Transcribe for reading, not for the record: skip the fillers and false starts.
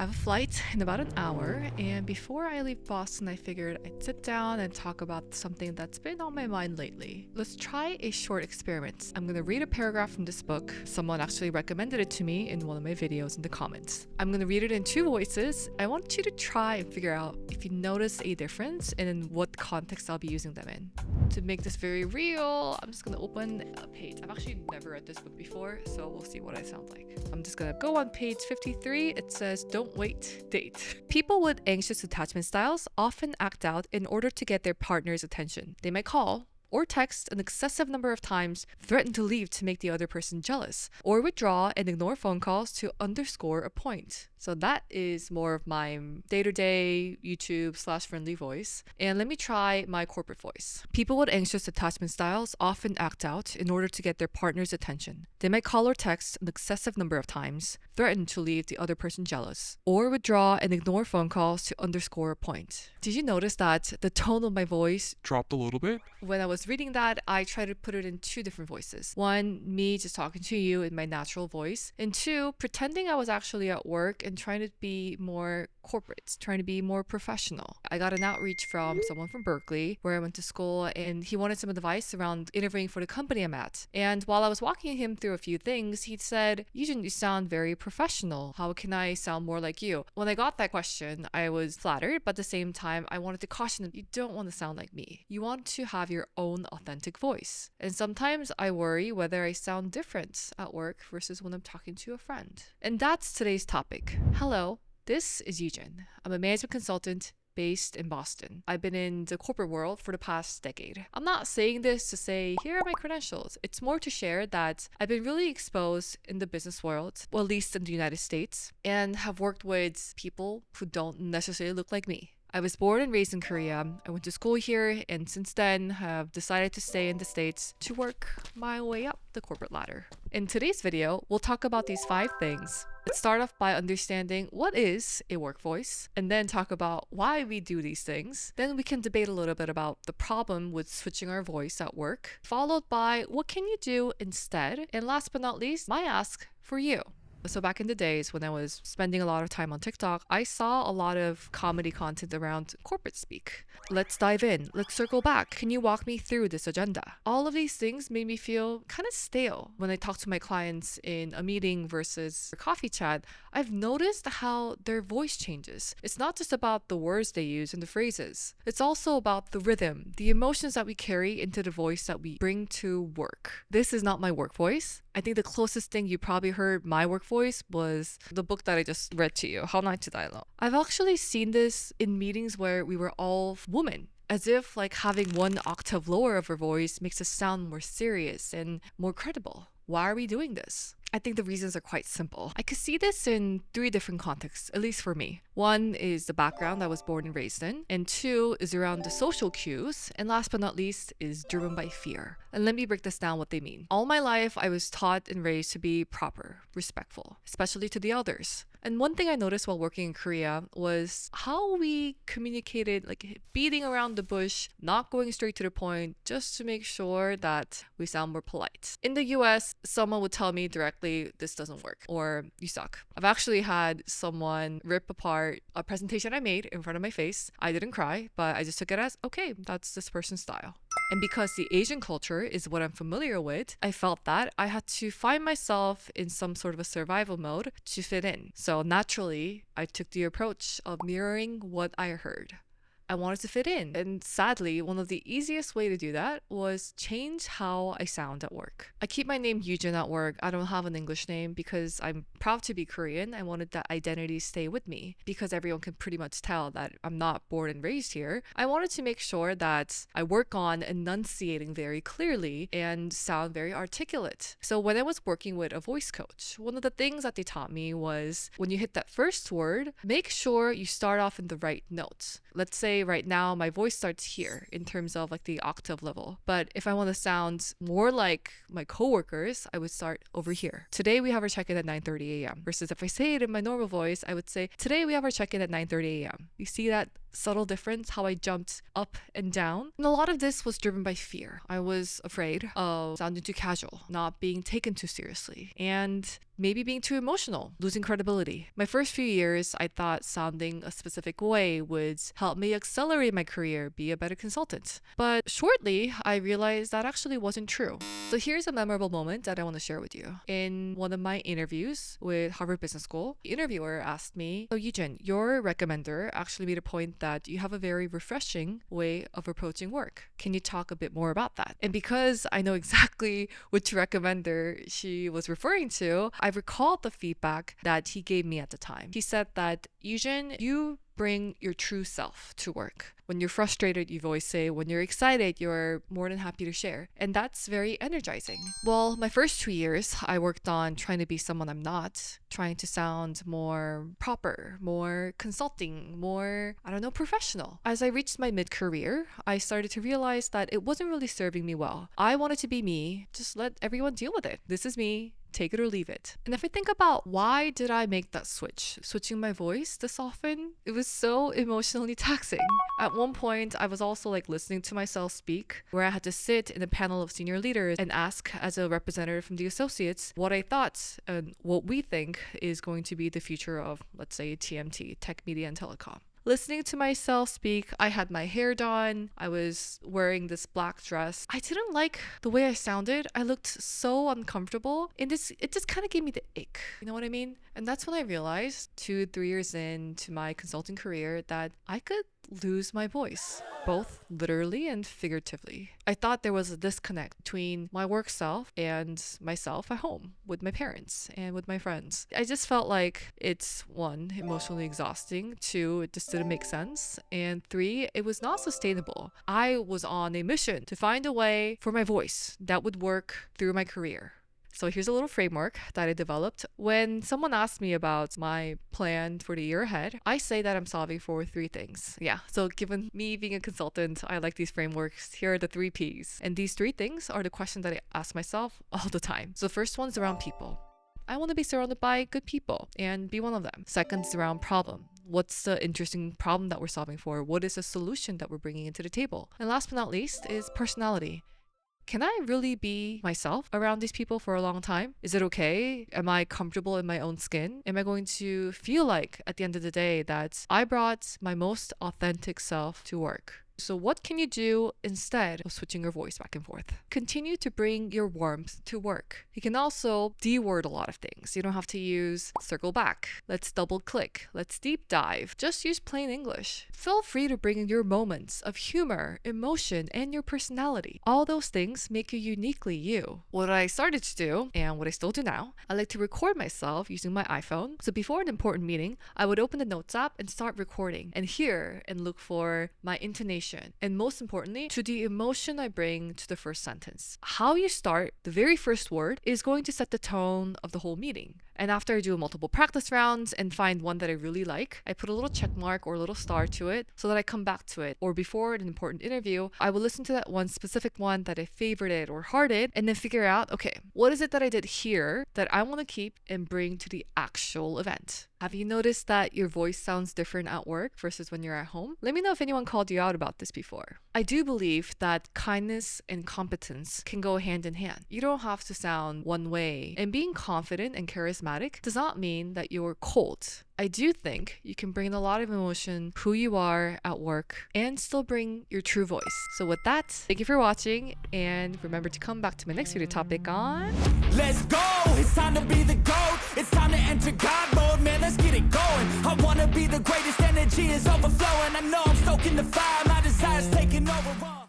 I have a flight in about an hour, and before I leave Boston, I figured I'd sit down and talk about something that's been on my mind lately. Let's try a short experiment. I'm gonna read a paragraph from this book. Someone actually recommended it to me in one of my videos in the comments. I'm gonna read it in two voices. I want you to try and figure out if you notice a difference and in what context I'll be using them in. To make this very real, I'm just gonna open a page. I've actually never read this book before, so we'll see what I sound like. I'm just gonna go on page 53. It says, "Don't wait, date." People with anxious attachment styles often act out in order to get their partner's attention. They might call or text an excessive number of times, threaten to leave to make the other person jealous, or withdraw and ignore phone calls to underscore a point. So that is more of my day-to-day YouTube/friendly voice. And let me try my corporate voice. People with anxious attachment styles often act out in order to get their partner's attention. They might call or text an excessive number of times, threaten to leave the other person jealous, or withdraw and ignore phone calls to underscore a point. Did you notice that the tone of my voice dropped a little bit? when I was reading that, I tried to put it in two different voices. One, me just talking to you in my natural voice. And two, pretending I was actually at work and trying to be more corporate, trying to be more professional. I got an outreach from someone from Berkeley, where I went to school, and he wanted some advice around interviewing for the company I'm at. And while I was walking him through a few things, he said, "Yujin, you sound very professional. How can I sound more like you?" When I got that question, I was flattered, but at the same time, I wanted to caution him, you don't want to sound like me. You want to have your own authentic voice. And sometimes I worry whether I sound different at work versus when I'm talking to a friend. And that's today's topic. Hello, this is Yujin. I'm a management consultant based in Boston. I've been in the corporate world for the past decade. I'm not saying this to say, here are my credentials. It's more to share that I've been really exposed in the business world, well, at least in the United States, and have worked with people who don't necessarily look like me. I was born and raised in Korea. I went to school here, and since then have decided to stay in the States to work my way up the corporate ladder. In today's video, we'll talk about these 5 things. Let's start off by understanding what is a work voice, and then talk about why we do these things. Then we can debate a little bit about the problem with switching our voice at work, followed by what can you do instead, and last but not least, my ask for you. So back in the days when I was spending a lot of time on TikTok, I saw a lot of comedy content around corporate speak. Let's dive in. Let's circle back. Can you walk me through this agenda? All of these things made me feel kind of stale. When I talk to my clients in a meeting versus a coffee chat, I've noticed how their voice changes. It's not just about the words they use and the phrases. It's also about the rhythm, the emotions that we carry into the voice that we bring to work. This is not my work voice. I think the closest thing you probably heard my work voice was the book that I just read to you, How Not to Die Alone. I've actually seen this in meetings where we were all women, as if like having one octave lower of our voice makes us sound more serious and more credible. Why are we doing this? I think the reasons are quite simple. I could see this in 3 different contexts, at least for me. 1 is the background I was born and raised in, and 2 is around the social cues, and last but not least is driven by fear. And let me break this down what they mean. All my life, I was taught and raised to be proper, respectful, especially to the elders. And one thing I noticed while working in Korea was how we communicated, like beating around the bush, not going straight to the point, just to make sure that we sound more polite. In the US, someone would tell me directly, this doesn't work, or you suck. I've actually had someone rip apart a presentation I made in front of my face. I didn't cry, but I just took it as, okay, that's this person's style. And because the Asian culture is what I'm familiar with, I felt that I had to find myself in some sort of a survival mode to fit in. So naturally, I took the approach of mirroring what I heard. I wanted to fit in. And sadly, one of the easiest way to do that was change how I sound at work. I keep my name Yujin at work. I don't have an English name because I'm proud to be Korean. I wanted that identity to stay with me because everyone can pretty much tell that I'm not born and raised here. I wanted to make sure that I work on enunciating very clearly and sound very articulate. So when I was working with a voice coach, one of the things that they taught me was when you hit that first word, make sure you start off in the right notes. Let's say right now my voice starts here in terms of like the octave level. But if I want to sound more like my coworkers, I would start over here. Today we have our check-in at 9:30 a.m. versus if I say it in my normal voice, I would say, today we have our check-in at 9:30 a.m. You see that subtle difference, how I jumped up and down. And a lot of this was driven by fear. I was afraid of sounding too casual, not being taken too seriously, and maybe being too emotional, losing credibility. My first few years, I thought sounding a specific way would help me accelerate my career, be a better consultant. But shortly, I realized that actually wasn't true. So here's a memorable moment that I want to share with you. In one of my interviews with Harvard Business School, the interviewer asked me, "So Yujin, your recommender actually made a point that you have a very refreshing way of approaching work. Can you talk a bit more about that?" And because I know exactly which recommender she was referring to, I recalled the feedback that he gave me at the time. He said that, "Yujin, you bring your true self to work. When you're frustrated, you always say. When you're excited, you're more than happy to share." And that's very energizing. Well, my first 2 years, I worked on trying to be someone I'm not, trying to sound more proper, more consulting, more, professional. As I reached my mid-career, I started to realize that it wasn't really serving me well. I wanted to be me, just let everyone deal with it. This is me. Take it or leave it. And if I think about why did I make that switching my voice this often, it was so emotionally taxing. At one point, I was also listening to myself speak, where I had to sit in a panel of senior leaders and ask as a representative from the associates what I thought and what we think is going to be the future of, let's say, TMT, tech, media, and telecom. Listening to myself speak, I had my hair done. I was wearing this black dress. I didn't like the way I sounded. I looked so uncomfortable. And it just kind of gave me the ick. You know what I mean? And that's when I realized 2-3 years into my consulting career that I could lose my voice, both literally and figuratively. I thought there was a disconnect between my work self and myself at home with my parents and with my friends. I just felt like it's 1, emotionally exhausting, 2, it just didn't make sense, and 3, it was not sustainable. I was on a mission to find a way for my voice that would work through my career. So here's a little framework that I developed. When someone asks me about my plan for the year ahead, I say that I'm solving for 3 things. Yeah, so given me being a consultant, I like these frameworks. Here are the 3 Ps. And these 3 things are the questions that I ask myself all the time. So the first one's around people. I want to be surrounded by good people and be one of them. Second is around problem. What's the interesting problem that we're solving for? What is the solution that we're bringing into the table? And last but not least is personality. Can I really be myself around these people for a long time? Is it okay? Am I comfortable in my own skin? Am I going to feel like at the end of the day that I brought my most authentic self to work? So what can you do instead of switching your voice back and forth? Continue to bring your warmth to work. You can also de-word a lot of things. You don't have to use circle back. Let's double click. Let's deep dive. Just use plain English. Feel free to bring in your moments of humor, emotion, and your personality. All those things make you uniquely you. What I started to do, and what I still do now, I like to record myself using my iPhone. So before an important meeting, I would open the Notes app and start recording and hear and look for my intonation. And most importantly, to the emotion I bring to the first sentence. How you start the very first word is going to set the tone of the whole meeting. And after I do multiple practice rounds and find one that I really like, I put a little check mark or a little star to it so that I come back to it. Or before an important interview, I will listen to that one specific one that I favorited or hearted and then figure out, okay, what is it that I did here that I want to keep and bring to the actual event? Have you noticed that your voice sounds different at work versus when you're at home? Let me know if anyone called you out about this before. I do believe that kindness and competence can go hand in hand. You don't have to sound one way. And being confident and charismatic does not mean that you're cold. I do think you can bring a lot of emotion, who you are at work, and still bring your true voice. So with that, thank you for watching, and remember to come back to my next video topic on... Let's go! It's time to be the GOAT! It's time to enter God mode, man, let's get it going! I wanna be the greatest, energy is overflowing. I know I'm stoking the fire, my desire's taking over.